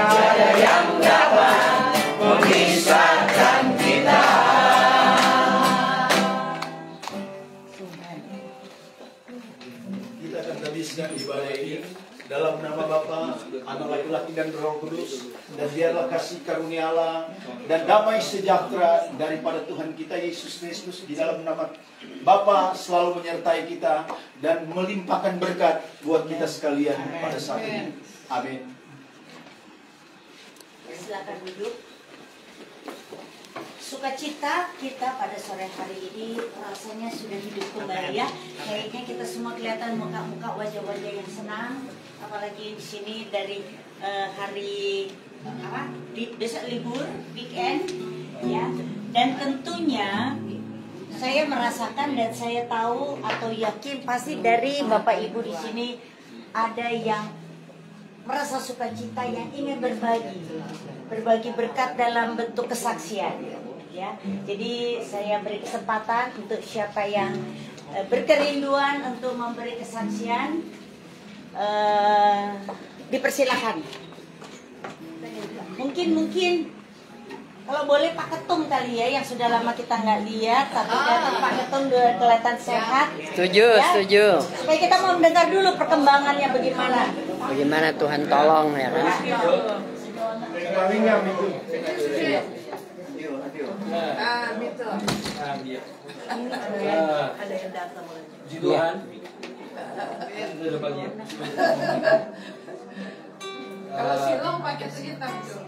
Tiada yang dapat memisahkan kita. Kita akan habiskan ibadah ini dalam nama Bapa, Anak laki-laki dan Roh Kudus, dan biarlah kasih karunia Allah dan damai sejahtera daripada Tuhan kita Yesus Kristus di dalam nama Bapa selalu menyertai kita dan melimpahkan berkat buat kita sekalian pada saat ini. Amin. Silakan duduk. Sukacita kita pada sore hari ini rasanya sudah hidup kembali ya. Kayaknya kita semua kelihatan muka-muka, wajah-wajah yang senang. Apalagi di sini dari hari besok libur weekend ya. Dan tentunya saya merasakan dan saya tahu atau yakin pasti dari Bapak Ibu di sini ada yang merasa sukacita, yang ingin berbagi berkat dalam bentuk kesaksian ya. Jadi saya beri kesempatan untuk siapa yang berkerinduan untuk memberi kesaksian, dipersilakan. Mungkin kalau boleh Pak Ketum kali ya, yang sudah lama kita nggak lihat, tapi dari Pak Ketum udah kelihatan sehat. Setuju, ya? setuju. Supaya kita mau mendengar dulu perkembangannya bagaimana. Bagaimana Tuhan tolong ya kan? Ada yang datang. Tuhan. Kalau silong pakai sekitar itu.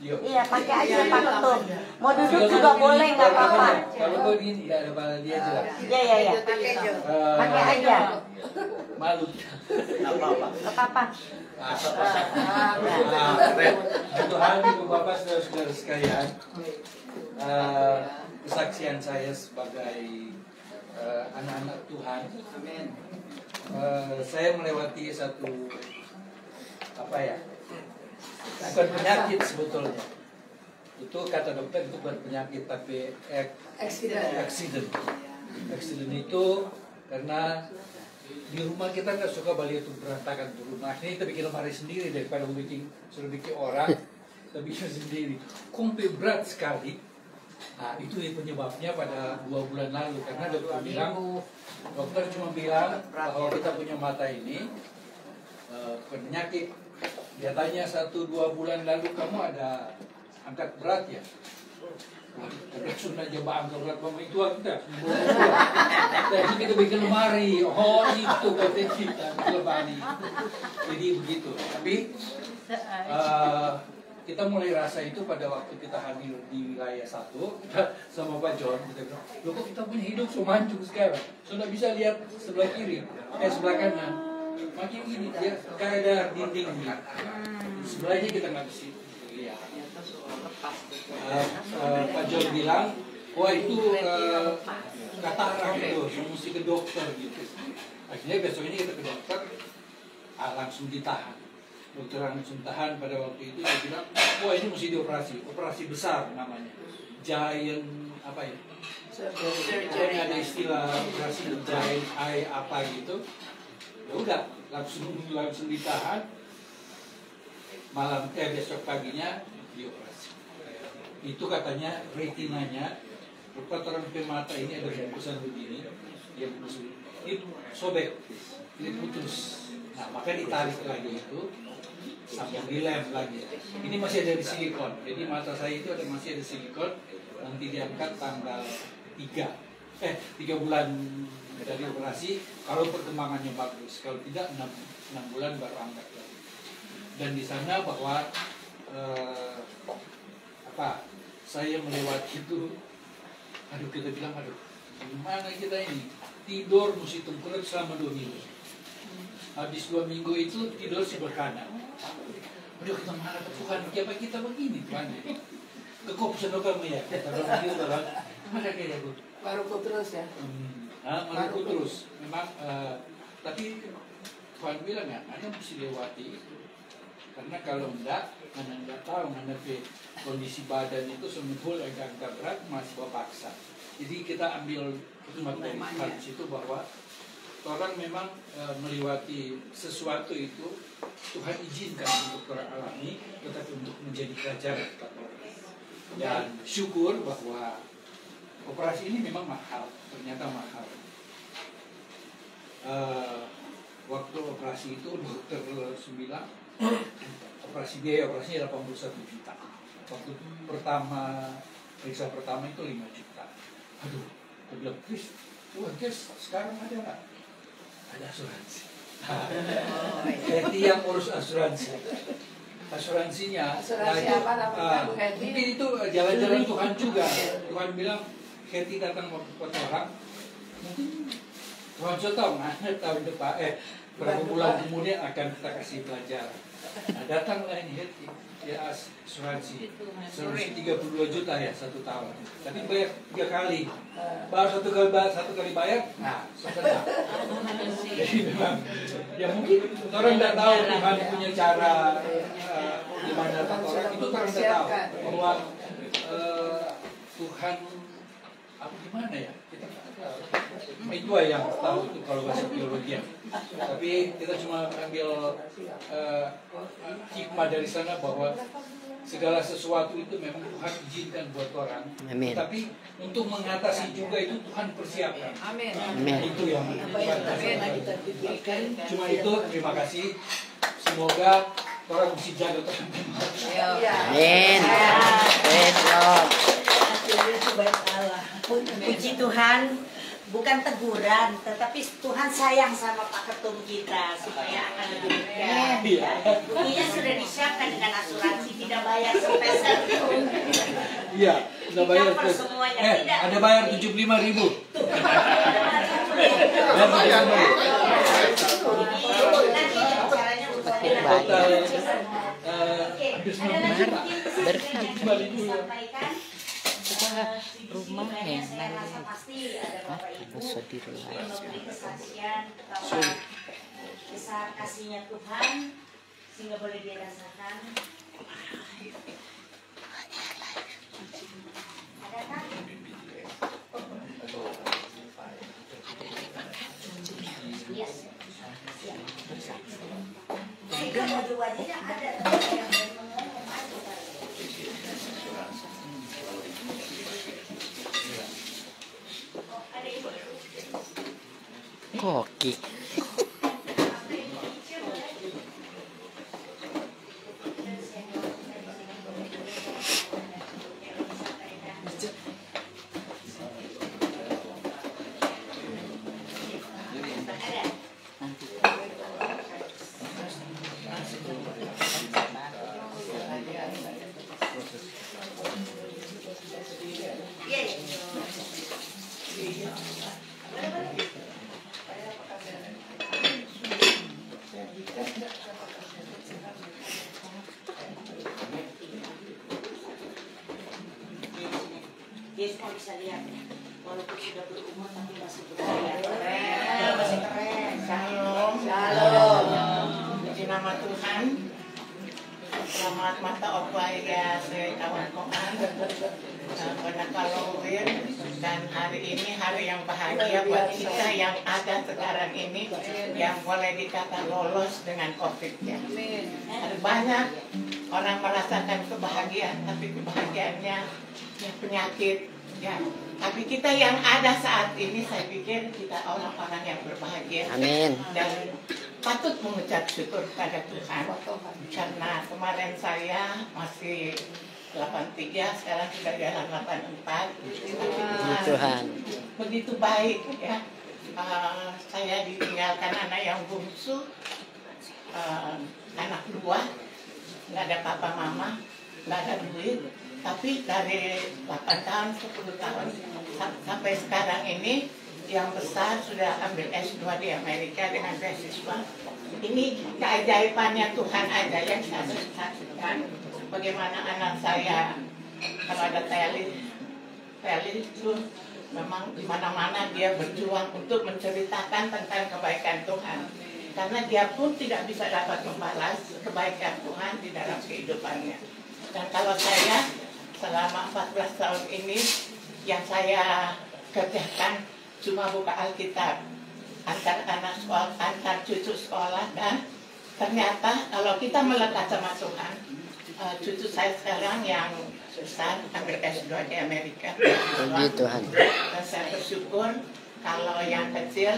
Iya, pakai aja Pak Ketum. Mau duduk juga boleh, nggak apa-apa. Kalau begini tidak ada pada dia jelas. Iya. Pakai aja. Malu. Nggak apa-apa. Tuhan, Ibu Bapak, saudara-saudara sekalian, kesaksian saya sebagai anak-anak Tuhan, saya melewati satu bukan penyakit sebetulnya. Itu kata dokter itu bukan penyakit tapi accident. Accident itu karena di rumah kita nggak suka balik itu berantakan tuh rumah. Ini kita bikin lemari sendiri daripada suruh bikin orang. Kita bikin sendiri. Kompe berat sekali. Nah itu penyebabnya pada 2 bulan lalu karena dokter cuma bilang bahwa kita punya mata ini penyakit. Dia tanya 1-2 bulan lalu kamu ada angkat berat ya? Langsung aja angkat berat mama itu kita. Jadi kita bikin lemari. Oh itu kata kita lemari. Jadi begitu. Tapi kita mulai rasa itu pada waktu kita hamil di wilayah 1 sama Pak John. Kita bilang, loh kok kita punya hidup semancung sekarang? Sudah bisa lihat sebelah kiri, sebelah kanan. Makin gini dia kayak ada dinding nih. Sebelahnya kita nggak bisa lihat. Pak John bilang, wah itu katarak itu, mesti ke dokter gitu. Akhirnya besok ini kita ke dokter, langsung ditahan. Dokter langsung tahan pada waktu itu dia bilang, wah ini mesti dioperasi, operasi besar namanya, giant apa ya? Ada istilah operasi giant eye apa gitu. Ya udah langsung ditahan. Besok paginya dioperasi. Itu katanya retinanya, kotoran mata ini ada bungkusan begini, dia ini sobek, ini putus. Nah maka ditarik lagi itu sampai dilem lagi. Ini masih ada di silikon. Jadi mata saya itu masih ada silikon. Nanti diangkat tanggal 3 bulan dari operasi. Kalau perkembangannya bagus, kalau tidak 6 bulan baru angkat lagi. Dan di sana bahwa saya melewati itu, kita bilang gimana kita ini tidur mesti tengkurap selama 2 minggu. Habis 2 minggu itu tidur sebelah kanan. Kita mana ke Tuhan? Kenapa kita begini Tuhan? Kekop kamu ya? Mana kayak aku? Baru terus ya? Baru terus. Memang, tapi Tuhan bilang ya, Anda mesti lewati itu. Karena kalau enggak, Anda enggak tahu, Anda kondisi badan itu semua agak berat, masih bawa paksa. Jadi kita ambil hikmat dari situ bahwa orang memang melewati sesuatu itu Tuhan izinkan untuk orang alami, tetapi untuk menjadi pelajaran. Dan syukur bahwa operasi ini memang mahal, ternyata mahal. Waktu operasi itu dokter bilang biaya operasinya 81 juta. Waktu periksa pertama itu 5 juta. Aduh, aku bilang, Chris, sekarang ada nggak? Ada asuransi. Jadi yang urus asuransi. Asuransinya. Asuransi apa namanya, Bu Hetty? Mungkin itu jalan-jalan Tuhan juga. Tuhan bilang, Hetty datang ke orang, mungkin Tuhan sudah tahu, tahun depan, berapa bulan kemudian akan kita kasih pelajaran. Nah, datanglah ini Hetty, ya asuransi 32 juta ya 1 tahun. Tapi bayar 3 kali. Baru satu kali bayar, nah selesai. Jadi memang, ya mungkin orang tidak tahu Tuhan punya cara gimana tata orang itu orang tidak tahu bahwa Tuhan apa gimana ya kita tidak tahu. Itu yang tahu itu kalau bahasa teologi. Tapi kita cuma ambil hikmah dari sana bahwa segala sesuatu itu memang Tuhan izinkan buat orang. Amin. Tapi untuk mengatasi juga itu Tuhan persiapkan. Amin. Amin. Itu yang cuma itu. Terima kasih. Semoga orang mesti jaga Tuhan. Amin. Praise Lord. Puji Tuhan, bukan teguran, tetapi Tuhan sayang sama Pak Ketum kita supaya akan lebih dekat. Iya. Buktinya sudah disiapkan dengan asuransi, tidak bayar sepeser pun. Iya, sudah bayar. Cover semuanya, tidak. Ada bayar 75.000. Nanti caranya untuk Total ada lagi mungkin pesan yang ingin disampaikan. Rumah Saya rasa pasti ada Bapak Ibu yang memberi kesaksian bahwa besar kasihnya Tuhan sehingga boleh dirasakan. Adakah? Yes. Jika wajah-wajahnya ada yang ngomong aja. Koki. Dia semua bisa lihat, walaupun sudah berumur tapi masih berkarya. Masih keren. Shalom, shalom. Puji nama Tuhan. Selamat mata opai ya kawan koan. Pada kalowir dan hari ini hari yang bahagia buat kita yang ada sekarang ini yang boleh dikata lolos dengan COVID ya. Ada banyak orang merasakan kebahagiaan tapi kebahagiaannya penyakit ya. Tapi kita yang ada saat ini saya pikir kita orang-orang yang berbahagia. Amin. Dan patut mengucap syukur pada Tuhan karena kemarin saya masih 83, sekarang sudah jalan 84. Puji Tuhan. Begitu baik ya. Saya ditinggalkan anak yang bungsu, anak dua, nggak ada papa mama, nggak ada duit. Tapi dari 8 tahun, 10 tahun sampai sekarang ini yang besar sudah ambil S2 di Amerika dengan beasiswa. Ini keajaibannya Tuhan aja yang saya saksikan. Bagaimana anak saya kalau ada teli itu memang di mana-mana dia berjuang untuk menceritakan tentang kebaikan Tuhan. Karena dia pun tidak bisa dapat membalas kebaikan Tuhan di dalam kehidupannya. Dan kalau saya selama 14 tahun ini yang saya kerjakan cuma buka Alkitab. antar anak sekolah, antar cucu sekolah, dan ternyata kalau kita melekat sama Tuhan, cucu saya sekarang yang besar ambil S2 di Amerika. Puji Tuhan. Dan saya bersyukur kalau yang kecil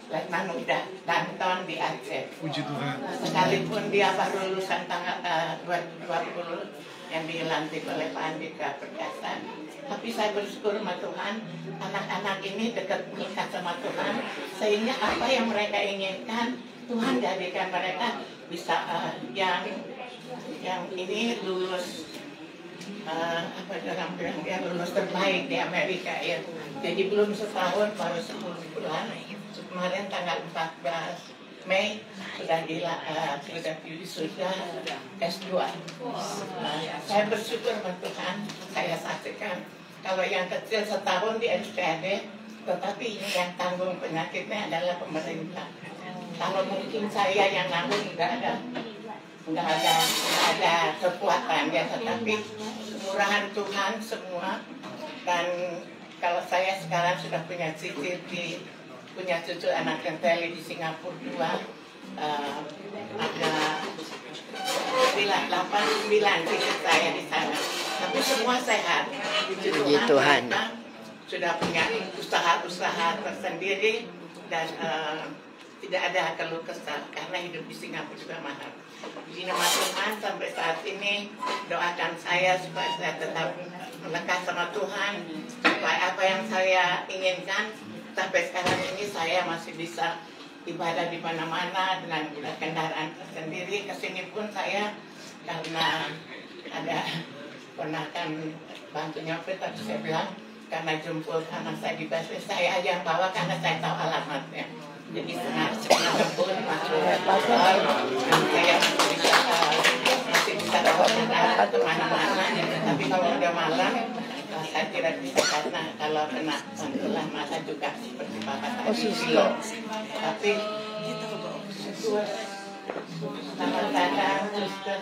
Letnan udah Danton di Aceh. Puji Tuhan. Sekalipun dia baru lulusan tanggal 2020 yang dilantik oleh Pak Andika Perkasa, tapi saya bersyukur sama Tuhan, anak-anak ini dekat sama Tuhan, sehingga apa yang mereka inginkan Tuhan jadikan mereka bisa yang ini lulus apa orang bilang dia lulus terbaik di Amerika ya. Jadi belum setahun, baru 10 bulan. Kemarin tanggal 14 Mei sudah wisuda S2. Saya bersyukur sama Tuhan, saya saksikan kalau yang kecil setahun di SPAD, tetapi ini yang tanggung penyakitnya adalah pemerintah. Kalau mungkin saya yang nanggung nggak ada kekuatan ya, tetapi kemurahan Tuhan semua. Dan kalau saya sekarang sudah punya punya cucu anak Tenteli di Singapura 2, ada 8-9 cucu saya di sana, tapi semua sehat. Puji Tuhan, sudah punya usaha tersendiri dan tidak ada keluh kesah karena hidup di Singapura juga mahal. Di nama Tuhan sampai saat ini doakan saya supaya saya tetap melekat sama Tuhan, supaya apa yang saya inginkan sampai sekarang ini saya masih bisa ibadah di mana-mana dengan kendaraan tersendiri. Kesini pun saya karena ada ponakan bantu nyopet, tapi saya bilang karena jemput anak saya di bus, saya aja yang bawa karena saya tahu alamatnya. Jadi senang pun masuk pasar, saya masih bisa bawa kendaraan kemana-mana. Tapi kalau udah malam saya tidak bisa karena kalau kena bantulah masa juga seperti bapak saya. Tapi selamat datang suster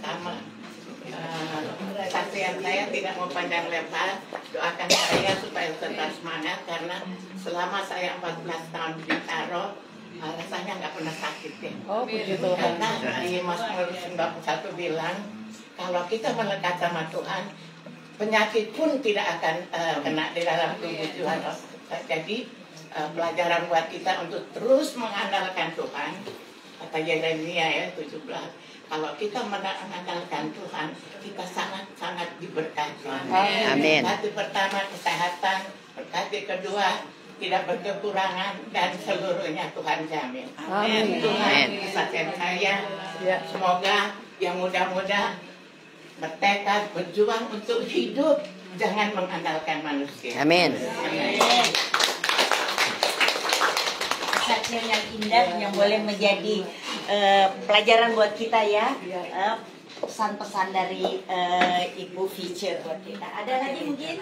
sama saksian saya tidak mau panjang lebar. Doakan saya supaya tetap semangat karena selama saya 14 tahun di Taro rasanya nggak pernah sakit ya. Oh, puji Tuhan. Karena di Mazmur 91 bilang kalau kita melekat sama Tuhan, penyakit pun tidak akan kena di dalam tubuh Tuhan. Jadi pelajaran buat kita untuk terus mengandalkan Tuhan. Kata Yeremia ya 17, kalau kita mengandalkan Tuhan, kita sangat-sangat diberkati. Amin. Berkati pertama kesehatan, berkati kedua tidak berkekurangan, dan seluruhnya Tuhan jamin. Amin. Tuhan saksian saya, semoga yang muda-muda bertekad berjuang untuk hidup, jangan mengandalkan manusia. Amin. Kesaksian yang indah yang boleh menjadi pelajaran buat kita ya, pesan-pesan dari Ibu Vice buat kita. Ada lagi mungkin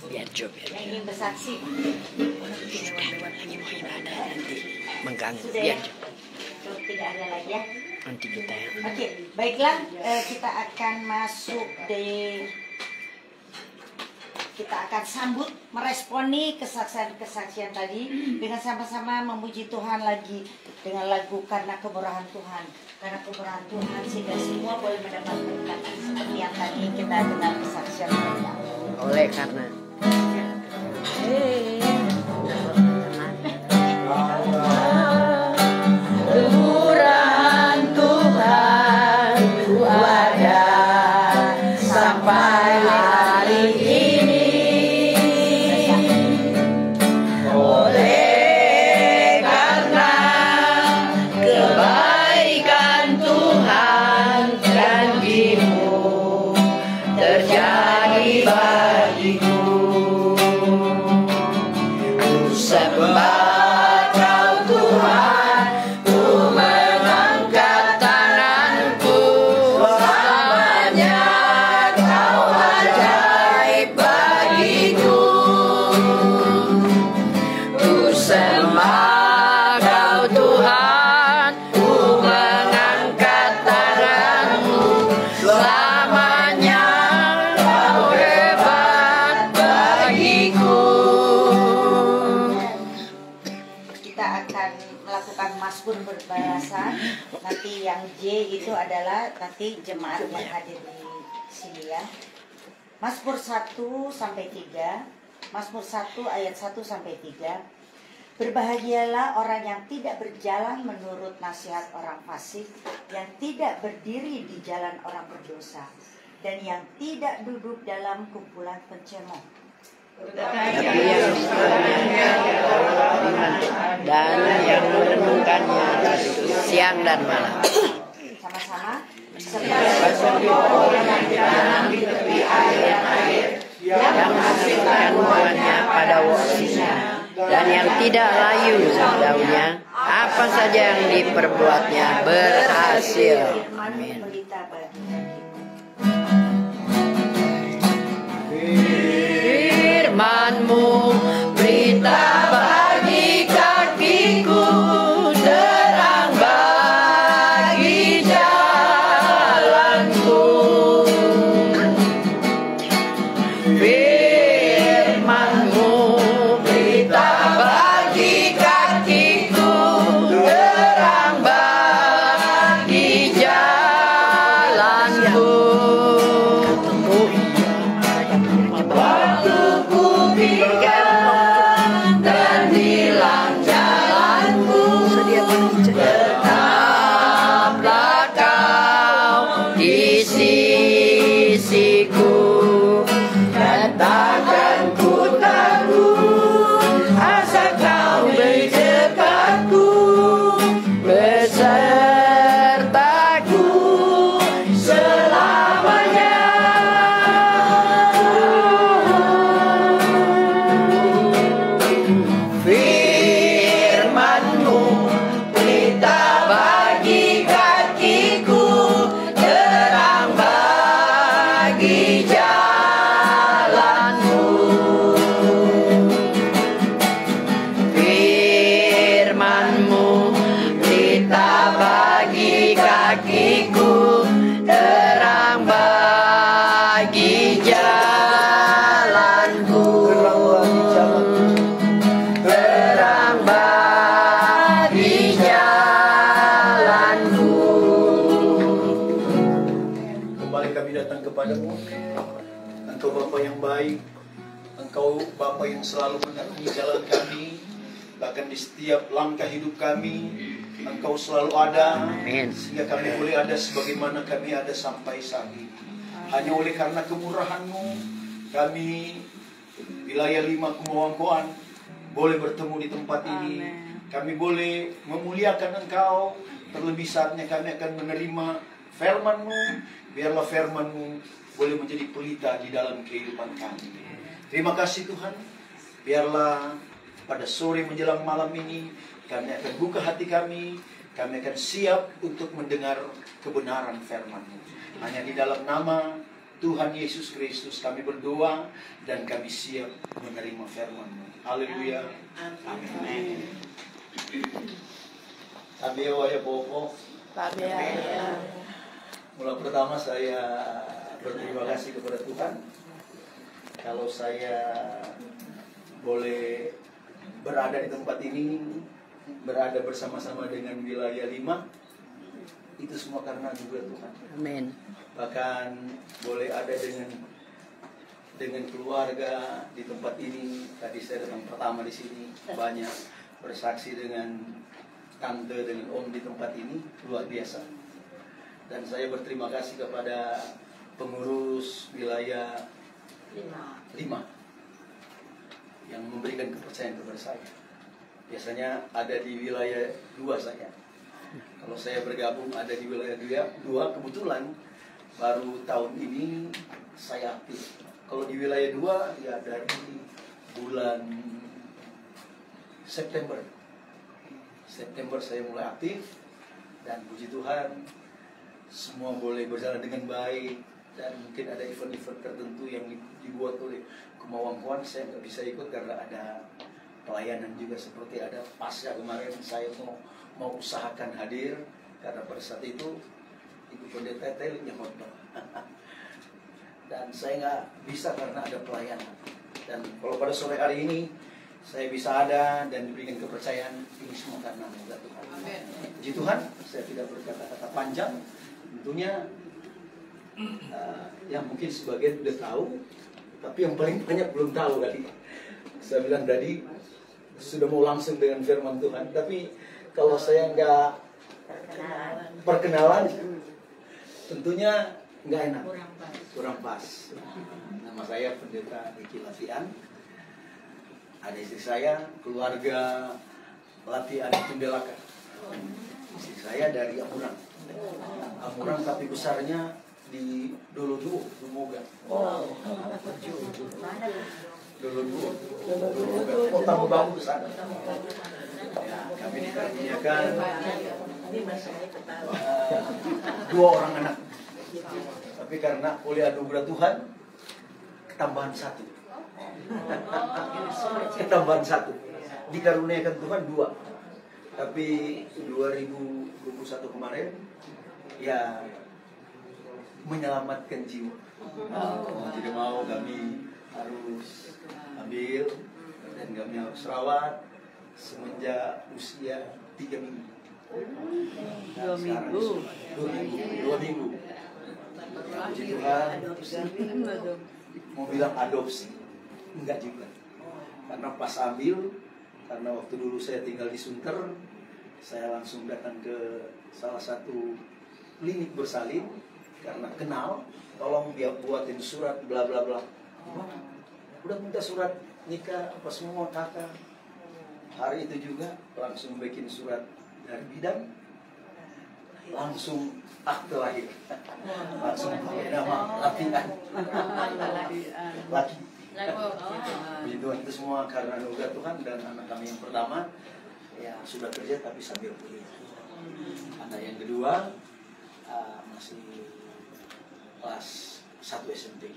Biar Job yang ingin bersaksi? mengganggu. Sudah Biar ya? Job. Tidak ada lagi ya? Nanti kita ya. Oke, baiklah, kita akan masuk kita akan sambut meresponi kesaksian tadi dengan sama-sama memuji Tuhan lagi dengan lagu Karena Kemurahan Tuhan. Karena kemurahan Tuhan sehingga semua boleh mendapat berkat seperti yang tadi kita dengar kesaksian mereka. Oleh karena Kemurahan Tuhan ku ada sampai hari ini. Oleh karena kebaikan Tuhan janji-Mu terjadi bagiku. Nanti yang J itu adalah nanti jemaat yang hadir di sini ya. Mazmur 1 sampai 3. Mazmur 1 ayat 1 sampai 3. Berbahagialah orang yang tidak berjalan menurut nasihat orang fasik, yang tidak berdiri di jalan orang berdosa, dan yang tidak duduk dalam kumpulan pencemooh. Tapi yang sebenarnya dan yang merenungkannya siang dan malam. Sama-sama. Seperti pohon yang ditanam di tepi air yang menghasilkan buahnya pada waktunya dan yang tidak layu daunnya, apa saja yang diperbuatnya berhasil. Amin. Firman-Mu berita bagi kakiku, terang bagi jalanku. Firman-Mu berita bagi kakiku, terang bagi jalanku. Dan hilang jalanku, tetaplah Kau di sisiku. Dan takkan ku takut, asal Kau berdekatku, besertaku selamanya. Firman-Mu berita bagi kakiku, terang bagi jalanku. Firman-Mu berita bagi kakiku, terang bagi jalanku. Terang bagi jalanku. Kembali kami datang kepadamu. Engkau Bapa yang baik, Engkau Bapa yang selalu menerangi jalan kami, bahkan di setiap langkah hidup kami Engkau selalu ada. Amin. Sehingga kami boleh ada sebagaimana kami ada sampai saat ini. Hanya oleh karena kemurahan-Mu, kami wilayah 5 Kumawangkoan boleh bertemu di tempat ini. Kami boleh memuliakan Engkau. Terlebih saatnya kami akan menerima firman-Mu. Biarlah firman-Mu boleh menjadi pelita di dalam kehidupan kami. Terima kasih Tuhan. Biarlah pada sore menjelang malam ini kami akan buka hati kami. Kami akan siap untuk mendengar kebenaran firman-Mu. Hanya di dalam nama Tuhan Yesus Kristus kami berdoa dan kami siap menerima firman-Mu. Haleluya. Amin. Tabeo ya Popo. Mula pertama saya berterima kasih kepada Tuhan kalau saya boleh berada di tempat ini, berada bersama-sama dengan wilayah 5. Itu semua karena juga Tuhan. Amin. Bahkan boleh ada dengan keluarga di tempat ini. Tadi saya datang pertama di sini, banyak bersaksi dengan tante dengan om di tempat ini, luar biasa. Dan saya berterima kasih kepada pengurus wilayah 5 yang memberikan kepercayaan kepada saya. Biasanya ada di wilayah 2 saya. Kalau saya bergabung ada di wilayah 2, kebetulan baru tahun ini saya aktif. Kalau di wilayah 2 ya dari bulan September saya mulai aktif. Dan puji Tuhan semua boleh berjalan dengan baik. Dan mungkin ada event-event tertentu yang dibuat oleh Kumawangkoan, saya nggak bisa ikut karena ada pelayanan juga, seperti ada pasca kemarin saya mau usahakan hadir karena pada saat itu Ibu Pendeta Telitnya khotbah. Dan saya nggak bisa karena ada pelayanan. Dan kalau pada sore hari ini saya bisa ada dan diberikan kepercayaan, ini semua karena Tuhan. Puji Tuhan, saya tidak berkata panjang. Tentunya yang mungkin sebagian udah tahu, tapi yang paling banyak belum tahu kali. Saya bilang tadi sudah mau langsung dengan firman Tuhan, tapi kalau saya nggak perkenalan, tentunya nggak enak, kurang pas. Nama saya Pendeta Niki Lafian. Ada istri saya, keluarga Lafian Tindelakan. Istri saya dari Amurang. Amurang tapi besarnya di Doloduo, Dumoga. Doloduo. Oh, Tamu Bambu sana. Ya, kami dikaruniakan 2 orang anak. Tapi karena oleh anugerah Tuhan, ketambahan 1. Ketambahan 1. Dikaruniakan Tuhan 2. Tapi 2021 kemarin, ya menyelamatkan jiwa. Mau tidak mau kami harus ambil dan kami harus rawat semenjak usia 3 minggu. Dan sekarang 2 minggu. Puji Tuhan. Mau bilang adopsi, enggak juga. Karena pas ambil, karena waktu dulu saya tinggal di Sunter, saya langsung datang ke salah satu klinik bersalin karena kenal, tolong dia buatin surat bla bla bla. Udah minta surat nikah apa semua kakak. Hari itu juga langsung bikin surat dari bidan, langsung akte lahir, langsung pakai nama Lafian, laki. Puji Tuhan, itu semua karena anugerah Tuhan. Dan anak kami yang pertama ya sudah kerja tapi sambil kuliah. Anak yang kedua masih kelas 1 SMP.